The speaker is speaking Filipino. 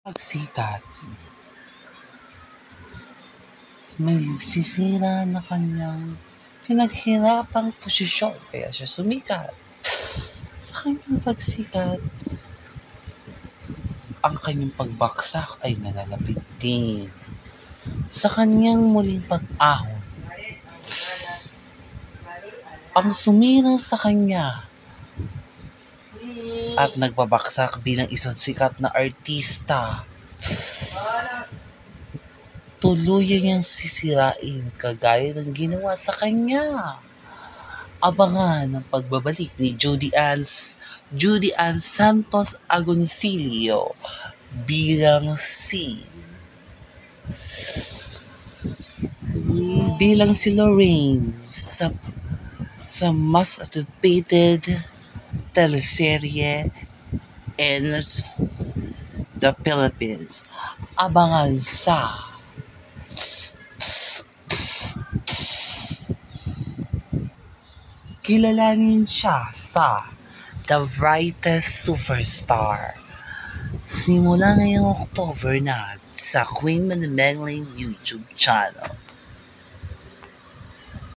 Pagsikat, may sisira na kanyang pinaghirapang posisyon kaya siya sumikat. Sa kanyang pagsikat, ang kanyang pagbaksak ay nalalapit din. Sa kanyang muling pag-ahon, ang sumira sa kanya at nagbabaksak bilang isang sikat na artista, tuluyan niyang sisirain kagaya ng ginawa sa kanya. Abangan ang pagbabalik ni Judy Ann Santos Agoncillo bilang si Lorraine sa mas anticipated teleserye in the Philippines. Abangan sa kilalanin siya sa The Brightest Superstar. Simula ngayong October na sa Queen Manimegling YouTube channel.